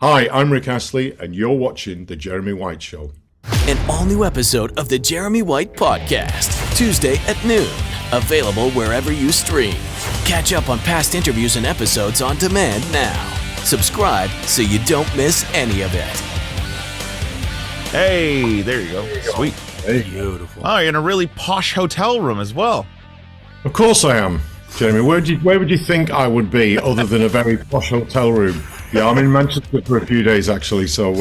Hi, I'm Rick Astley, and you're watching The Jeremy White Show. An all-new episode of The Jeremy White Podcast, Tuesday at noon. Available wherever you stream. Catch up on past interviews and episodes on demand now. Subscribe so you don't miss any of it. Hey, there you go. Sweet. Hey. Beautiful. Oh, you're in a really posh hotel room as well. Of course I am, Jeremy. Where would you think I would be other than a very posh hotel room? Yeah, I'm in Manchester for a few days actually, so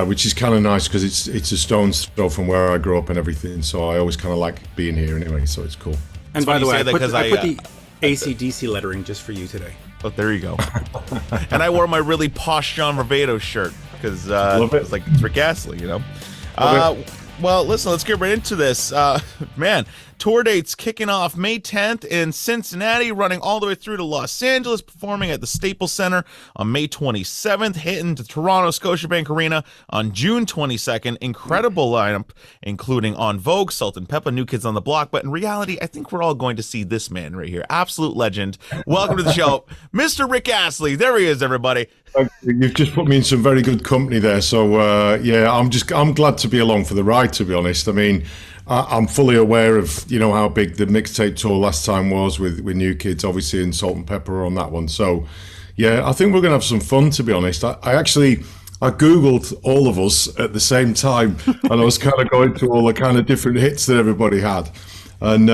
which is kind of nice because it's a stone's throw from where I grew up and everything. So I always kind of like being here anyway. So it's cool. And by the way, I put the AC/DC lettering just for you today. Oh, there you go. And I wore my really posh John Varvatos shirt because it's like it's Rick Astley, you know. Well, listen, let's get right into this. Man, tour dates kicking off May 10th in Cincinnati, running all the way through to Los Angeles, performing at the Staples Center on May 27th, hitting to Toronto Scotiabank Arena on June 22nd. Incredible lineup, including On Vogue, Salt and Peppa, New Kids on the Block. But in reality, I think we're all going to see this man right here. Absolute legend. Welcome to the show, Mr. Rick Astley. There he is, everybody. You've just put me in some very good company there. So yeah, I'm glad to be along for the ride. To be honest, I mean, I'm fully aware of how big the mixtape tour last time was with New Kids, obviously, and Salt and Pepper on that one. So yeah, I think we're gonna have some fun. To be honest, I googled all of us at the same time, and I was kind of going through all the kind of different hits that everybody had, and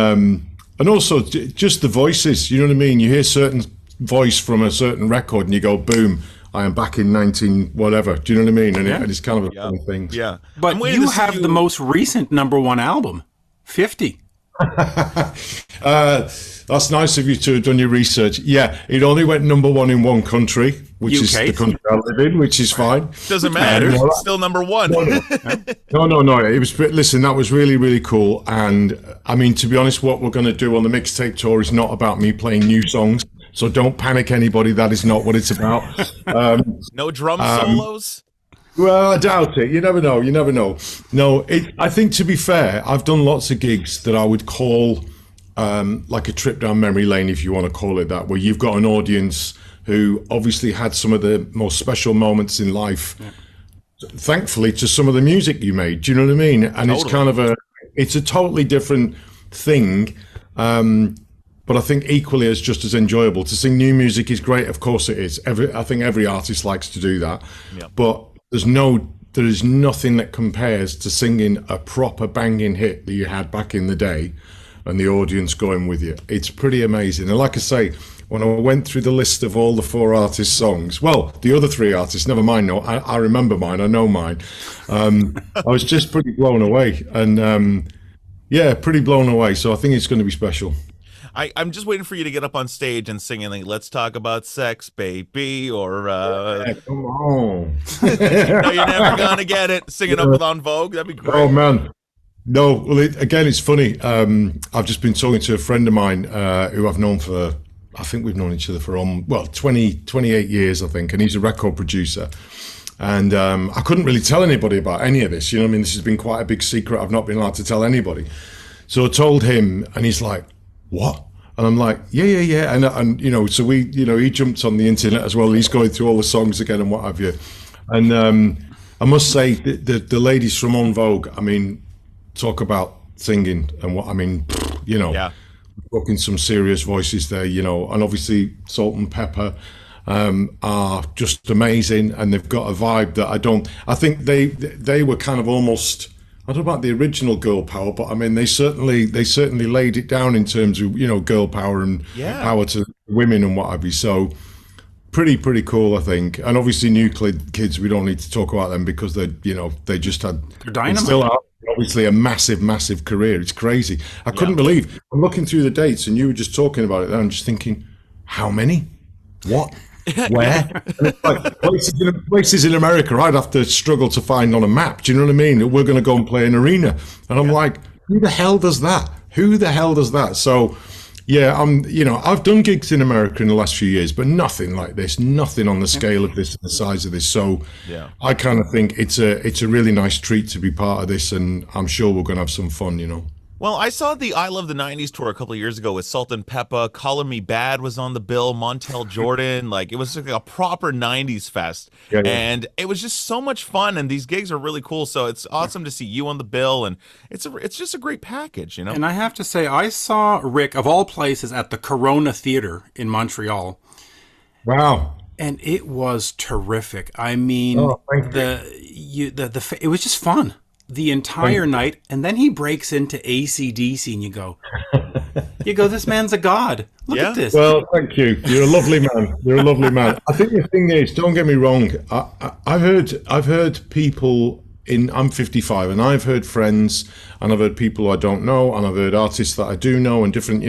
also just the voices. You know what I mean? You hear certain voice from a certain record, and you go, boom. I am back in 19 whatever. Do you know what I mean? And it's kind of a funny thing. Yeah. But you have the most recent #1 album, 50. That's nice of you to have done your research. Yeah, it only went #1 in one country, which is the country I live in, which is fine. Doesn't matter. It's still #1. No. It was. Listen, that was really, really cool. And I mean, to be honest, what we're going to do on the mixtape tour is not about me playing new songs. So don't panic, anybody. That is not what it's about. No drum solos? Well, I doubt it. You never know. No, I think, to be fair, I've done lots of gigs that I would call like a trip down memory lane, if you want to call it that, where you've got an audience who obviously had some of the most special moments in life, thankfully, to some of the music you made. Do you know what I mean? And It's kind of it's a totally different thing. But I think equally as just as enjoyable. To sing new music is great, of course it is. I think every artist likes to do that. Yep. But there is nothing that compares to singing a proper banging hit that you had back in the day and the audience going with you. It's pretty amazing. And like I say, when I went through the list of all the 4 artists' songs, well, the other 3 artists, never mind, no, I remember mine, I know mine. I was just pretty blown away. And pretty blown away. So I think it's going to be special. I'm just waiting for you to get up on stage and singing like "Let's Talk About Sex, Baby," or come on. No, you're never gonna get it. Singing up with On Vogue, that'd be great. Oh man, no. Well, again, it's funny. I've just been talking to a friend of mine who I've known for. I think we've known each other for 28 years, I think, and he's a record producer. And I couldn't really tell anybody about any of this. You know what I mean? This has been quite a big secret. I've not been allowed to tell anybody. So I told him, and he's like, "What?" And I'm like, yeah. And so he jumped on the internet as well. He's going through all the songs again and what have you. And I must say, the ladies from On Vogue, I mean, talk about singing and what, I mean, booking some serious voices there, and obviously Salt and Pepper are just amazing. And they've got a vibe that I think they were kind of almost, I don't know about the original girl power, but I mean, they certainly laid it down in terms of, girl power and power to women and what have you. So pretty cool, I think. And obviously New Kids, we don't need to talk about them because they just had, they're dynamite. Still are obviously a massive career. It's crazy. I couldn't believe, I'm looking through the dates and you were just talking about it there. I'm just thinking, how many? What? Where? And it's like places in America I'd have to struggle to find on a map. Do you know what I mean? We're going to go and play an arena. And I'm like, who the hell does that? So yeah, I've done gigs in America in the last few years, but nothing like this, nothing on the scale of this, the size of this. So I kind of think it's a really nice treat to be part of this, and I'm sure we're going to have some fun, Well, I saw the I Love the 90s tour a couple of years ago with Salt and Peppa. Calling Me Bad was on the bill, Montel Jordan. Like, it was like a proper 90s fest. Yeah, yeah. And it was just so much fun, and these gigs are really cool. So it's awesome to see you on the bill, and it's just a great package, you know? And I have to say, I saw Rick, of all places, at the Corona Theatre in Montreal. Wow. And it was terrific. I mean, it was just fun the entire night. And then he breaks into AC/DC, and you go, this man's a god. Look at this. Well, thank you. You're a lovely man. You're a lovely man. I think the thing is, don't get me wrong. I've heard people I'm 55, and I've heard friends, and I've heard people I don't know, and I've heard artists that I do know, and different,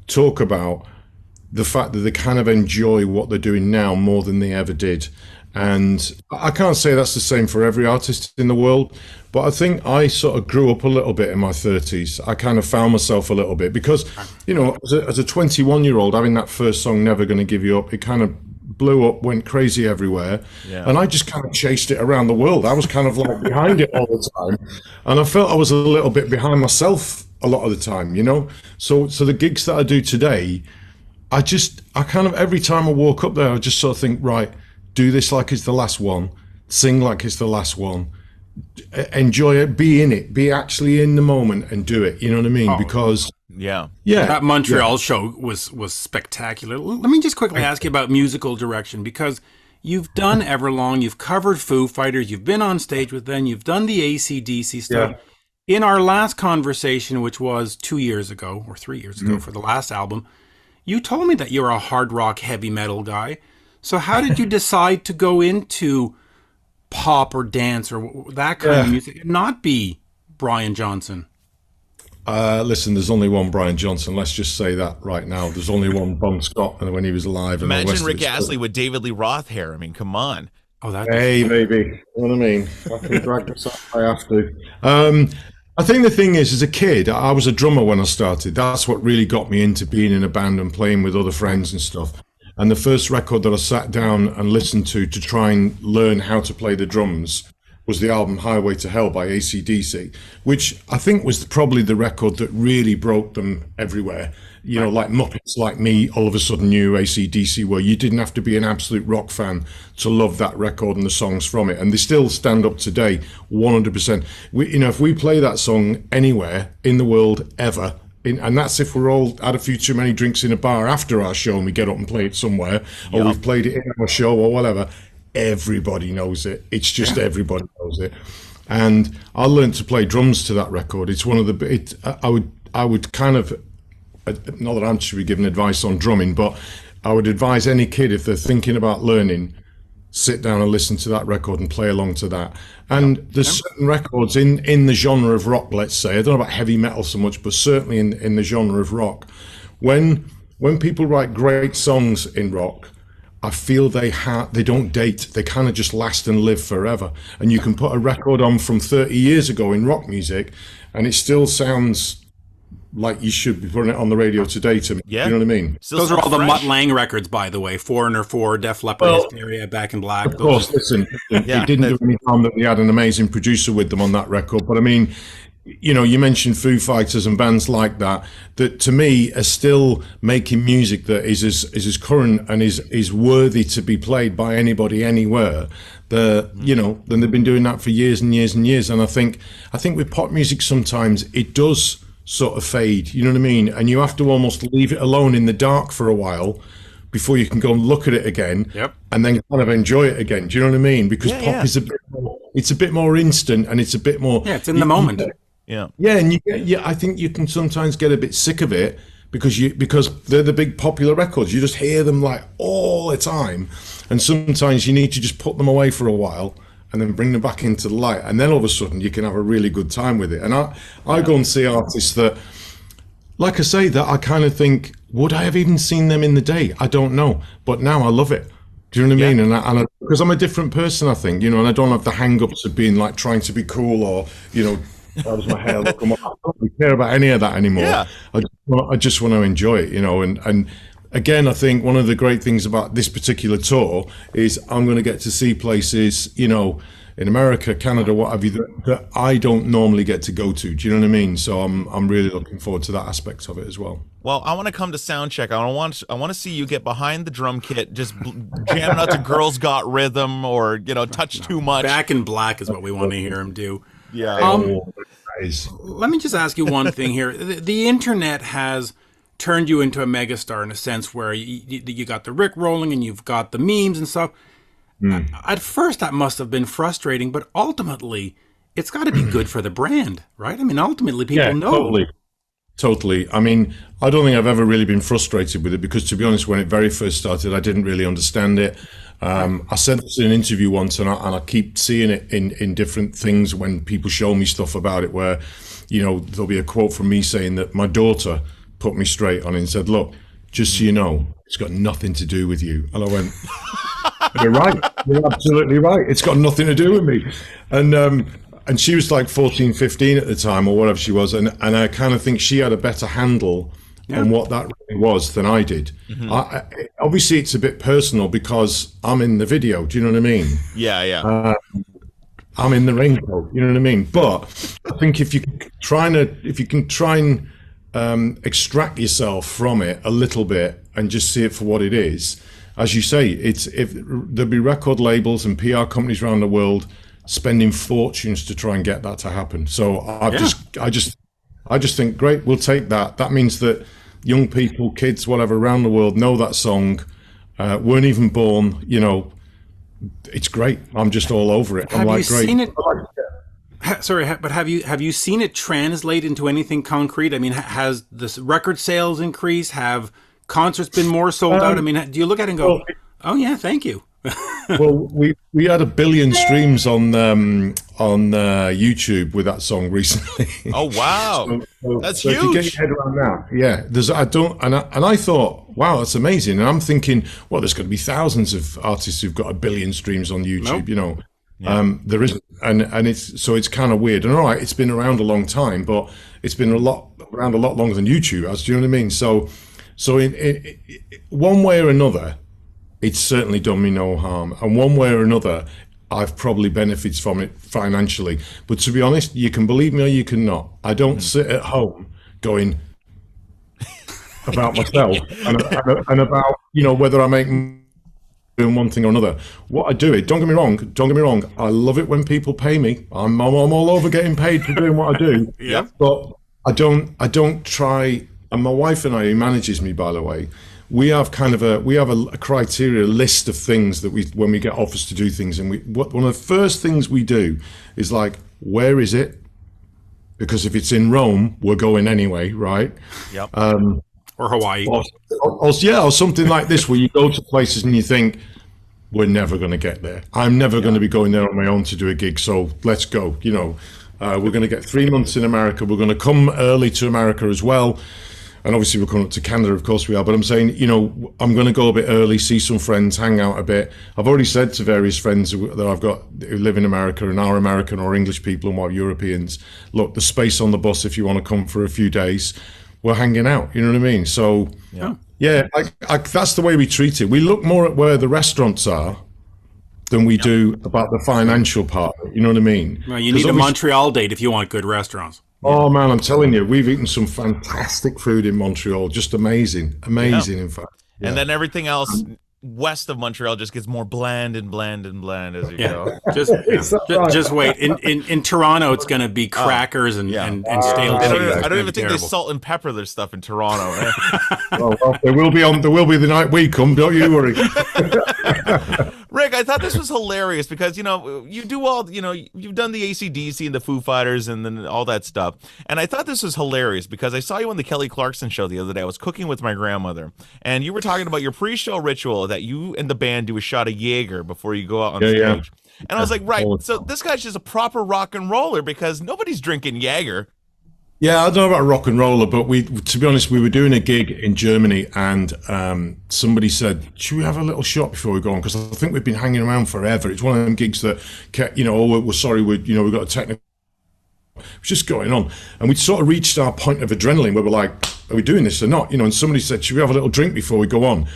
talk about the fact that they kind of enjoy what they're doing now more than they ever did. And I can't say that's the same for every artist in the world, but I think I sort of grew up a little bit in my 30s. I kind of found myself a little bit because, as a 21-year-old, having that first song, Never Gonna Give You Up, it kind of blew up, went crazy everywhere. Yeah. And I just kind of chased it around the world. I was kind of like behind it all the time. And I felt I was a little bit behind myself a lot of the time, So the gigs that I do today, I kind of, every time I walk up there, I just sort of think, right, do this like it's the last one, sing like it's the last one, enjoy it, be in it, be actually in the moment and do it. You know what I mean? Because that Montreal show was spectacular. Let me just quickly ask you about musical direction, because you've done Everlong, you've covered Foo Fighters, you've been on stage with them, you've done the AC/DC stuff. Yeah. In our last conversation, which was 2 years ago or 3 years ago for the last album, you told me that you're a hard rock heavy metal guy. So how did you decide to go into pop or dance or that kind of music and not be Brian Johnson? Listen, there's only one Brian Johnson. Let's just say that right now. There's only one Bon Scott, and when he was alive. Imagine Rick Astley with David Lee Roth hair. I mean, come on. Oh, that. Hey, baby. You know what I mean? I can drag this up if I have to. I think the thing is, as a kid, I was a drummer when I started. That's what really got me into being in a band and playing with other friends and stuff. And the first record that I sat down and listened to try and learn how to play the drums was the album Highway to Hell by AC/DC, which I think was probably the record that really broke them everywhere. Like Muppets like me all of a sudden knew AC/DC, where you didn't have to be an absolute rock fan to love that record and the songs from it. And they still stand up today, 100%. If we play that song anywhere in the world ever, and that's if we're all had a few too many drinks in a bar after our show and we get up and play it somewhere, or we've played it in our show or whatever, everybody knows it. It's just everybody knows it. And I learned to play drums to that record. It's one of the, I would kind of, not that I should be giving advice on drumming, but I would advise any kid, if they're thinking about learning, sit down and listen to that record and play along to that. And there's certain records in the genre of rock, let's say, I don't know about heavy metal so much, but certainly in the genre of rock, when people write great songs in rock, I feel they don't date. They kind of just last and live forever. And you can put a record on from 30 years ago in rock music, and it still sounds like you should be putting it on the radio today to me. Yeah. You know what I mean? Those are all the Mutt Lange records, by the way. Foreigner 4, Def Leppard, Hysteria, Back in Black. Of course, listen, it didn't do any harm that we had an amazing producer with them on that record. But I mean, you mentioned Foo Fighters and bands like that to me are still making music that is as current and is worthy to be played by anybody anywhere. Then they've been doing that for years and years and years. And I think with pop music sometimes it does sort of fade, you know what I mean? And you have to almost leave it alone in the dark for a while before you can go and look at it again and then kind of enjoy it again. Do you know what I mean? Because pop is a bit more instant, and it's a bit more... Yeah, it's in the moment. And I think you can sometimes get a bit sick of it because they're the big popular records. You just hear them like all the time. And sometimes you need to just put them away for a while and then bring them back into the light, and then all of a sudden you can have a really good time with it. And I go and see artists that, like I say, that I kind of think, would I have even seen them in the day? I don't know, but now I love it. Do you know what I mean? And because I'm a different person, I think, and I don't have the hang-ups of being like trying to be cool or, how does my hair look? I don't really care about any of that anymore. Yeah. I just want to enjoy it, and again, I think one of the great things about this particular tour is I'm going to get to see places, you know, in America, Canada, what have you, that I don't normally get to go to. Do you know what I mean? So I'm really looking forward to that aspect of it as well. Well, I want to come to sound check. I want to see you get behind the drum kit, just jamming out to "Girls Got Rhythm" or, you know, "Touch Too Much." Back in Black is what we want to hear him do. Yeah. Let me just ask you one thing here. The internet has turned you into a megastar in a sense where you got the Rick rolling and you've got the memes and stuff. At first, that must have been frustrating, but ultimately, it's got to be good for the brand, right? I mean, ultimately, people know. Totally. I mean, I don't think I've ever really been frustrated with it because, to be honest, when it very first started, I didn't really understand it. I said this in an interview once, and I keep seeing it in different things when people show me stuff about it, where, you know, there'll be a quote from me saying that my daughter put me straight on it and said, "Look, just so you know, it's got nothing to do with you." And I went, "You're right. You're absolutely right. It's got nothing to do with me." And she was like 14, 15 at the time or whatever she was. And I kind of think she had a better handle on what that really was than I did. Obviously, it's a bit personal because I'm in the video. Do you know what I mean? Yeah. I'm in the raincoat. You know what I mean? But I think if you can try and extract yourself from it a little bit and just see it for what it is, as you say, there'll be record labels and PR companies around the world spending fortunes to try and get that to happen. So I just think, great, we'll take that. That means that young people, kids, whatever, around the world know that song, weren't even born, you know. It's great. I'm just all over it. I'm like, great. Sorry, but have you seen it translate into anything concrete? I mean, has the record sales increased? Have concerts been more sold out? I mean, do you look at it and go, "Oh yeah, thank you"? Well, we had 1 billion streams on YouTube with that song recently. Oh wow, that's huge! If you get your head around that, I thought, wow, that's amazing. And I'm thinking, well, there's going to be thousands of artists who've got 1 billion streams on YouTube. Nope. You know, there isn't, and it's kind of weird. And all right, it's been around a long time, but it's been around a lot longer than YouTube has. Do you know what I mean? So in one way or another, it's certainly done me no harm. And one way or another, I've probably benefited from it financially. But to be honest, you can believe me or you can not. I don't sit at home going about myself and about, you know, whether I make doing one thing or another. What I do, don't get me wrong, I love it when people pay me. I'm all over getting paid for doing what I do. Yeah. But I don't try, and my wife and I, who manages me, by the way, we have a criteria list of things that when we get offers to do things, and one of the first things we do is like, where is it? Because if it's in Rome, we're going anyway, right? Yep. Or Hawaii. Or something like this, where you go to places and you think, we're never going to get there. I'm never going to be going there on my own to do a gig, so let's go. You know, we're going to get 3 months in America. We're going to come early to America as well. And obviously we're coming up to Canada, of course we are, but I'm saying, you know, I'm going to go a bit early, see some friends, hang out a bit. I've already said to various friends that I've got who live in America and are American or English people and what Europeans, look, there's space on the bus if you want to come for a few days. We're hanging out, you know what I mean? So, yeah, that's the way we treat it. We look more at where the restaurants are than we do about the financial part, you know what I mean? Well, you need a Montreal date if you want good restaurants. Oh man, I'm telling you, we've eaten some fantastic food in Montreal. Just amazing, in fact. Yeah. And then everything else west of Montreal just gets more bland as you go. Just wait. In Toronto, it's going to be crackers and stale cheese. I don't even think they salt and pepper their stuff in Toronto. well, there will be the night we come. Don't you worry. Rick, I thought this was hilarious because, you know, you do all, you know, you've done the AC/DC and the Foo Fighters and then all that stuff. And I thought this was hilarious because I saw you on the Kelly Clarkson show the other day. I was cooking with my grandmother and you were talking about your pre-show ritual that you and the band do a shot of Jaeger before you go out on stage. Yeah. And I was like, right, so this guy's just a proper rock and roller because nobody's drinking Jaeger. Yeah, I don't know about rock and roller, but to be honest, we were doing a gig in Germany and somebody said, should we have a little shot before we go on? Because I think we've been hanging around forever. It's one of them gigs that, you know, we're sorry, we've got a technical, it's just going on. And we'd sort of reached our point of adrenaline where we're like, are we doing this or not? And somebody said, should we have a little drink before we go on?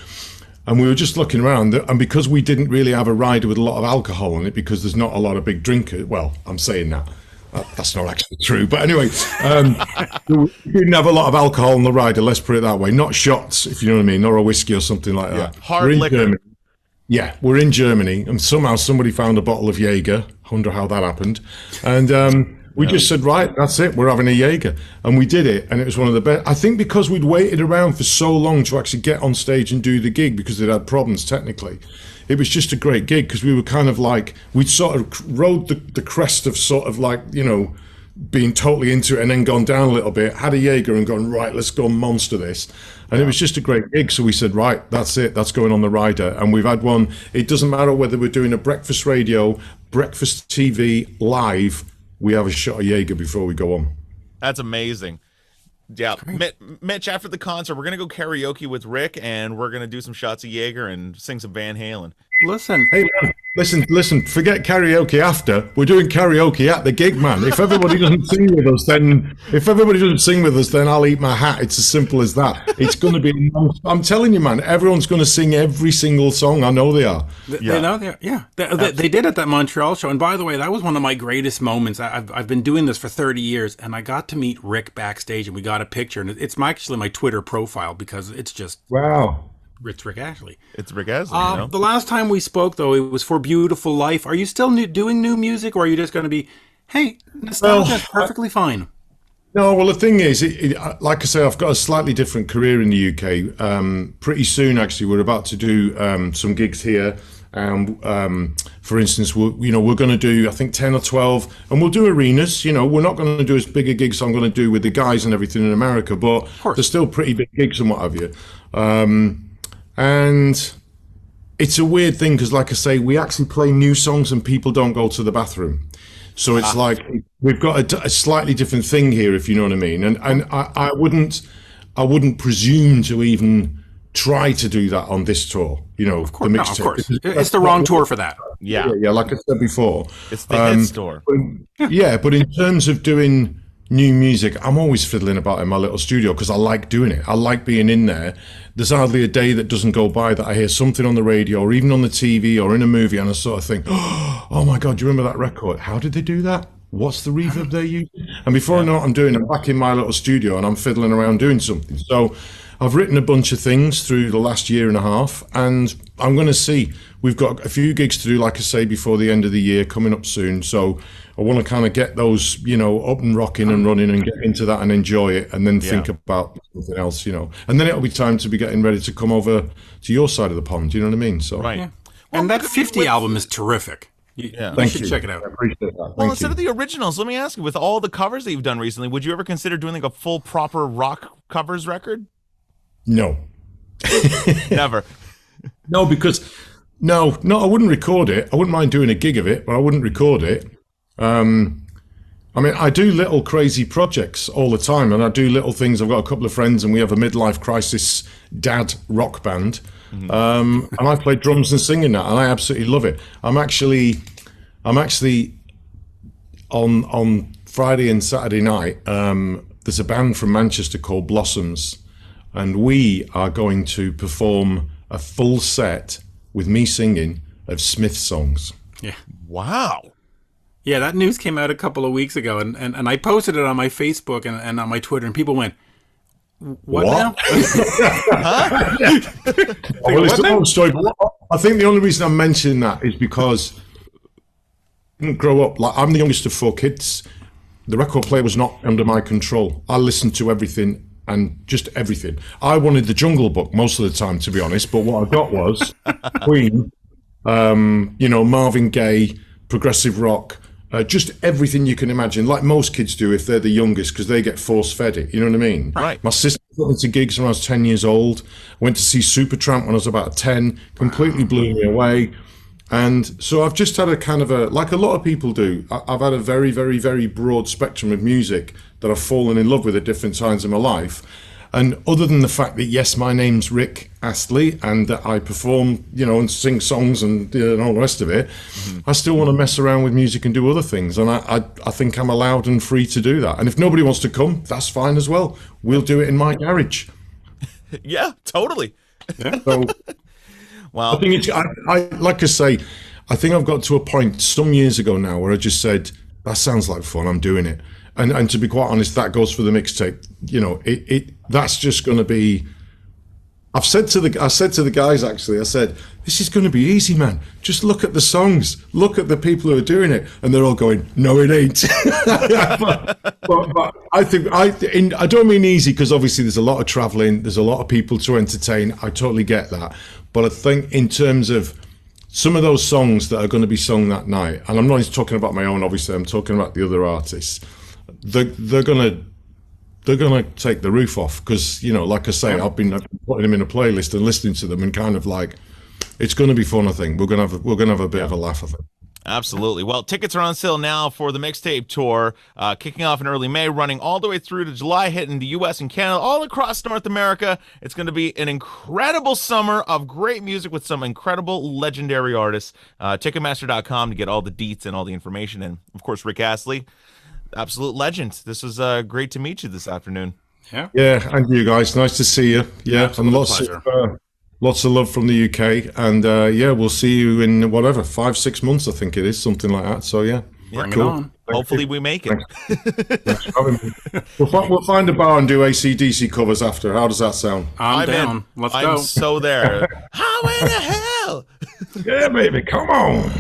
And we were just looking around, and because we didn't really have a rider with a lot of alcohol in it, because there's not a lot of big drinkers. Well, I'm saying that. That's not actually true. But anyway, we didn't have a lot of alcohol on the rider, let's put it that way. Not shots, if you know what I mean, or a whiskey or something like that. Hard liquor. Germany. Yeah, we're in Germany, and somehow somebody found a bottle of Jaeger. I wonder how that happened. And we just said, right, that's it, we're having a Jaeger. And we did it, and it was one of the best. I think because we'd waited around for so long to actually get on stage and do the gig, because they'd had problems technically, it was just a great gig, because we were kind of like, we'd sort of rode the crest of sort of like, being totally into it, and then gone down a little bit, had a Jaeger and gone, right, let's go monster this. And it was just a great gig. So we said, right, that's it, that's going on the rider. And we've had one, it doesn't matter whether we're doing a breakfast radio, breakfast TV, live, we have a shot of Jaeger before we go on. That's amazing. Yeah, Mitch, after the concert, we're going to go karaoke with Rick, and we're going to do some shots of Jaeger and sing some Van Halen. Listen. Hey, man, listen, forget karaoke after. We're doing karaoke at the gig, man. If everybody doesn't sing with us, then I'll eat my hat. It's as simple as that. It's going to be, I'm telling you, man, everyone's going to sing every single song. I know they are. They know they are, yeah. They did at that Montreal show. And by the way, that was one of my greatest moments. I've been doing this for 30 years, and I got to meet Rick backstage, and we got a picture. And it's actually my Twitter profile, because it's just... Wow. It's Rick Astley. It's Rick Astley, The last time we spoke, though, it was for Beautiful Life. Are you still doing new music, or are you just going to be, hey, nostalgia is perfectly fine? No, well, the thing is, like I say, I've got a slightly different career in the UK. Pretty soon, actually, we're about to do some gigs here. For instance, we're going to do, I think, 10 or 12, and we'll do arenas. We're not going to do as big a gigs I'm going to do with the guys and everything in America, but they're still pretty big gigs and what have you. And it's a weird thing, because, like I say, we actually play new songs and people don't go to the bathroom. So it's like we've got a slightly different thing here, if you know what I mean. And I wouldn't presume to even try to do that on this tour. Of course, the mixtape. Of course. It's the wrong tour for that. Yeah, like I said before, it's the hit tour. But in terms of doing new music, I'm always fiddling about in my little studio, because I like doing it. I like being in there. There's hardly a day that doesn't go by that I hear something on the radio or even on the TV or in a movie, and I sort of think, oh my God, do you remember that record? How did they do that? What's the reverb they use? And before I know what I'm doing, I'm back in my little studio and I'm fiddling around doing something. So I've written a bunch of things through the last year and a half, and I'm going to see. We've got a few gigs to do, like I say, before the end of the year, coming up soon. So I want to kind of get those, up and rocking and running and get into that and enjoy it, and then think about something else, And then it'll be time to be getting ready to come over to your side of the pond, you know what I mean? So right. Yeah. And that 50 album is terrific. You should check it out. I appreciate that. Well, instead of the originals, let me ask you, with all the covers that you've done recently, would you ever consider doing like a full proper rock covers record? No. Never. No, because I wouldn't record it. I wouldn't mind doing a gig of it, but I wouldn't record it. I mean, I do little crazy projects all the time, and I do little things. I've got a couple of friends, and we have a midlife crisis dad rock band. And I play drums and sing in that, and I absolutely love it. I'm actually on Friday and Saturday night. There's a band from Manchester called Blossoms, and we are going to perform a full set with me singing of Smith songs. Yeah. Wow. Yeah, that news came out a couple of weeks ago, and I posted it on my Facebook and on my Twitter, and people went, What now? Well, it's a long story, but I think the only reason I'm mentioning that is because I didn't grow up, like, I'm the youngest of 4 kids. The record player was not under my control. I listened to everything, and just everything. I wanted the Jungle Book most of the time, to be honest, but what I got was Queen, Marvin Gaye, progressive rock, just everything you can imagine, like most kids do if they're the youngest, because they get force-fed it, you know what I mean? Right. My sister got into gigs when I was 10 years old, went to see Supertramp when I was about 10, completely blew me away. And so I've just had a kind of like a lot of people do, I've had a very, very, very broad spectrum of music that I've fallen in love with at different times in my life. And other than the fact that, yes, my name's Rick Astley and that I perform, and sing songs and all the rest of it, I still want to mess around with music and do other things. And I think I'm allowed and free to do that. And if nobody wants to come, that's fine as well. We'll do it in my garage. Yeah, totally. Yeah. So, well, I think it's, like I say, I think I've got to a point some years ago now where I just said, that sounds like fun, I'm doing it. And to be quite honest, that goes for the mixtape. That's just going to be. I said to the guys, actually, I said, this is going to be easy, man. Just look at the songs, look at the people who are doing it, and they're all going, no, it ain't. but I think I don't mean easy because obviously there's a lot of traveling, there's a lot of people to entertain. I totally get that, but I think in terms of some of those songs that are going to be sung that night, and I'm not just talking about my own, obviously, I'm talking about the other artists. They're gonna take the roof off because like I say, I've been putting them in a playlist and listening to them and kind of like it's going to be fun. I think we're gonna have a bit of a laugh. I think. Absolutely. Well, tickets are on sale now for the Mixtape Tour, kicking off in early May, running all the way through to July, hitting the U.S. and Canada, all across North America. It's going to be an incredible summer of great music with some incredible legendary artists. Ticketmaster.com to get all the deets and all the information. And, of course, Rick Astley, absolute legend. This was great to meet you this afternoon. Yeah, and you guys. Nice to see you. Yeah, and lots of love from the UK. And we'll see you in 5-6 months, I think it is, something like that. So bring it on. Hopefully we make it. Thanks for having me. We'll find a bar and do AC/DC covers after. How does that sound? I'm down. Let's go. I'm so there. How in the hell? Yeah, baby, come on.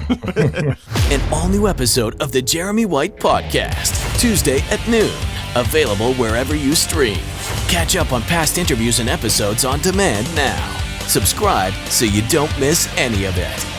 An all-new episode of the Jeremy White Podcast, Tuesday at noon. Available wherever you stream. Catch up on past interviews and episodes on demand now. Subscribe so you don't miss any of it.